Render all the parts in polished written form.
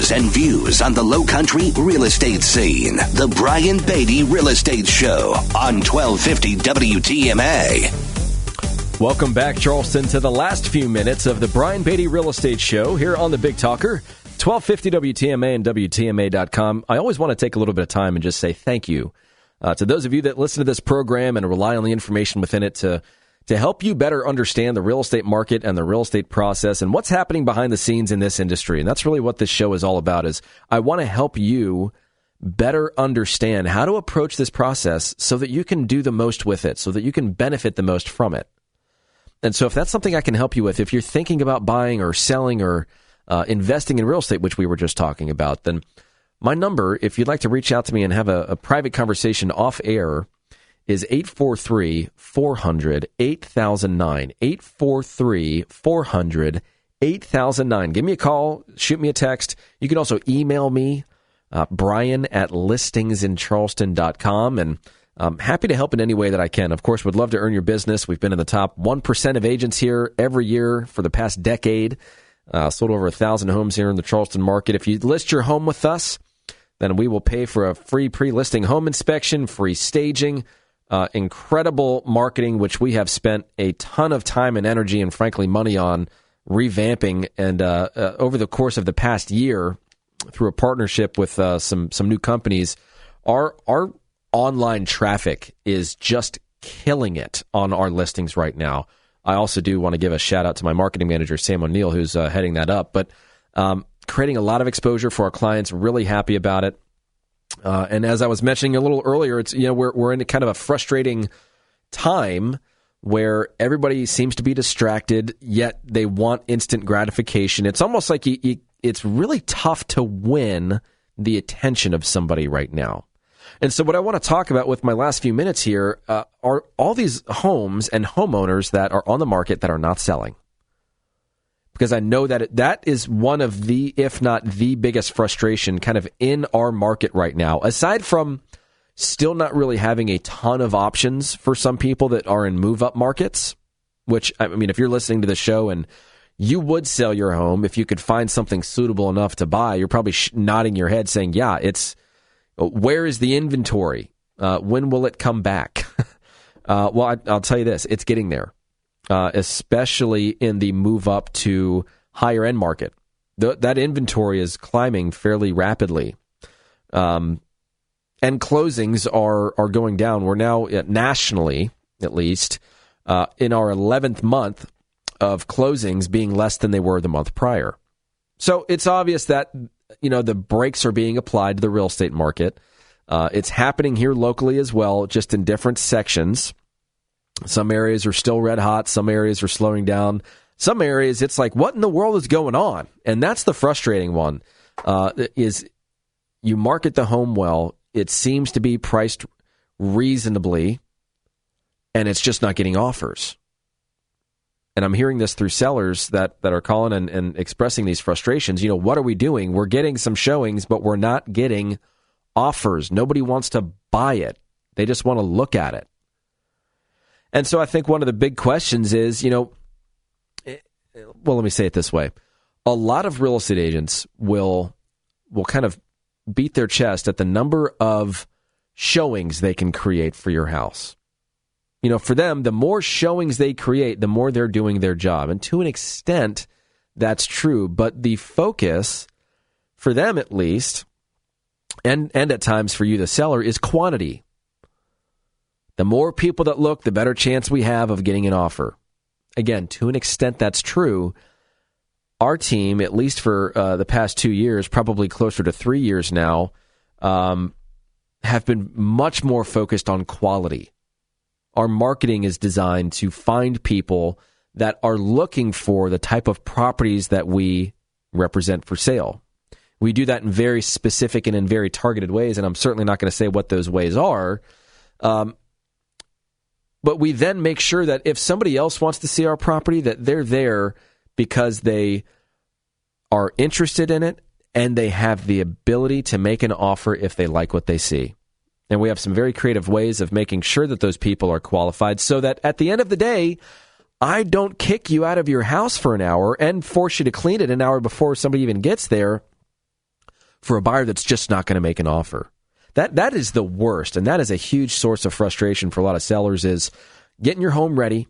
news and views on the Lowcountry real estate scene. The Brian Beatty Real Estate Show on 1250 WTMA. Welcome back, Charleston, to the last few minutes of the Brian Beatty Real Estate Show here on the Big Talker, 1250 WTMA and WTMA.com. I always want to take a little bit of time and just say thank you to those of you that listen to this program and rely on the information within it to help you better understand the real estate market and the real estate process and what's happening behind the scenes in this industry. And that's really what this show is all about, is I want to help you better understand how to approach this process so that you can do the most with it, so that you can benefit the most from it. And so if that's something I can help you with, if you're thinking about buying or selling or investing in real estate, which we were just talking about, then my number, if you'd like to reach out to me and have a private conversation off air, is 843-400-8009. 843-400-8009. Give me a call. Shoot me a text. You can also email me, brian@listingsincharleston.com. And I'm happy to help in any way that I can. Of course, would love to earn your business. We've been in the top 1% of agents here every year for the past decade. Sold over 1,000 homes here in the Charleston market. If you list your home with us, then we will pay for a free pre-listing home inspection, free staging, incredible marketing, which we have spent a ton of time and energy and, frankly, money on revamping. And over the course of the past year, through a partnership with some new companies, our online traffic is just killing it on our listings right now. I also do want to give a shout out to my marketing manager, Sam O'Neill, who's heading that up. But creating a lot of exposure for our clients, really happy about it. And as I was mentioning a little earlier, it's we're in a kind of a frustrating time where everybody seems to be distracted, yet they want instant gratification. It's almost like it's really tough to win the attention of somebody right now. And so what I want to talk about with my last few minutes here are all these homes and homeowners that are on the market that are not selling. Because I know that that is one of the, if not the biggest frustration kind of in our market right now, aside from still not really having a ton of options for some people that are in move-up markets, which, I mean, if you're listening to the show and you would sell your home if you could find something suitable enough to buy, you're probably nodding your head saying, yeah, where is the inventory? When will it come back? Well, I'll tell you this, it's getting there. Especially in the move up to higher end market. That inventory is climbing fairly rapidly. And closings are going down. We're now, nationally, at least, in our 11th month of closings being less than they were the month prior. So it's obvious that, the brakes are being applied to the real estate market. It's happening here locally as well, just in different sections. Some areas are still red hot. Some areas are slowing down. Some areas, it's like, what in the world is going on? And that's the frustrating one, is you market the home well. It seems to be priced reasonably, and it's just not getting offers. And I'm hearing this through sellers that are calling and expressing these frustrations. What are we doing? We're getting some showings, but we're not getting offers. Nobody wants to buy it. They just want to look at it. And so I think one of the big questions is, let me say it this way. A lot of real estate agents will kind of beat their chest at the number of showings they can create for your house. For them, the more showings they create, the more they're doing their job. And to an extent, that's true. But the focus, for them at least, and at times for you, the seller, is quantity. The more people that look, the better chance we have of getting an offer. Again, to an extent, that's true. Our team, at least for the past 2 years, probably closer to 3 years now, have been much more focused on quality. Our marketing is designed to find people that are looking for the type of properties that we represent for sale. We do that in very specific and in very targeted ways, and I'm certainly not going to say what those ways are. But we then make sure that if somebody else wants to see our property, that they're there because they are interested in it and they have the ability to make an offer if they like what they see. And we have some very creative ways of making sure that those people are qualified so that at the end of the day, I don't kick you out of your house for an hour and force you to clean it an hour before somebody even gets there. for a buyer that's just not going to make an offer. That is the worst, and that is a huge source of frustration for a lot of sellers, is getting your home ready,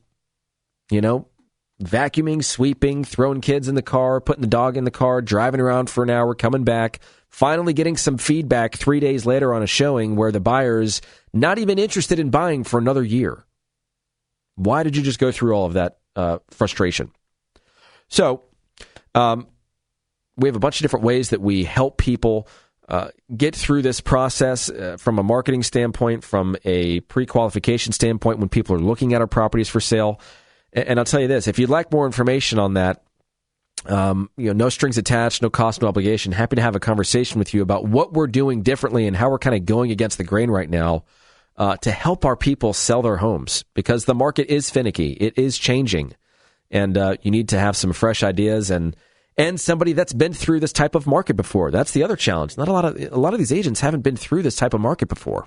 vacuuming, sweeping, throwing kids in the car, putting the dog in the car, driving around for an hour, coming back, finally getting some feedback 3 days later on a showing where the buyer's not even interested in buying for another year. Why did you just go through all of that frustration? So we have a bunch of different ways that we help people get through this process from a marketing standpoint, from a pre-qualification standpoint when people are looking at our properties for sale. And I'll tell you this, if you'd like more information on that, no strings attached, no cost, no obligation, happy to have a conversation with you about what we're doing differently and how we're kind of going against the grain right now to help our people sell their homes, because the market is finicky. It is changing. And you need to have some fresh ideas and somebody that's been through this type of market before. That's the other challenge. Not a lot of these agents haven't been through this type of market before.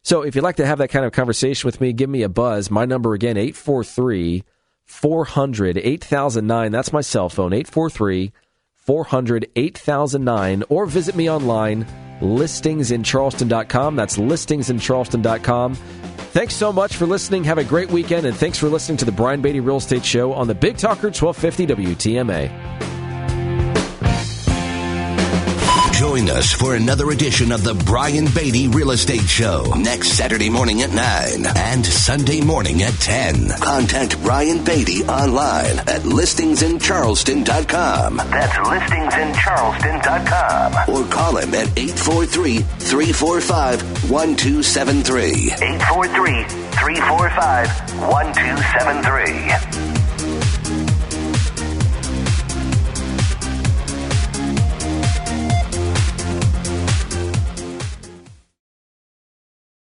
So if you'd like to have that kind of conversation with me, give me a buzz. My number again, 843-400-8009. That's my cell phone, 843-400-8009. Or visit me online, listingsincharleston.com. That's listingsincharleston.com. Thanks so much for listening. Have a great weekend, and thanks for listening to the Brian Beatty Real Estate Show on the Big Talker 1250 WTMA. Join us for another edition of the Brian Beatty Real Estate Show next Saturday morning at 9 and Sunday morning at 10. Contact Brian Beatty online at listingsincharleston.com. That's listingsincharleston.com. Or call him at 843-345-1273. 843-345-1273.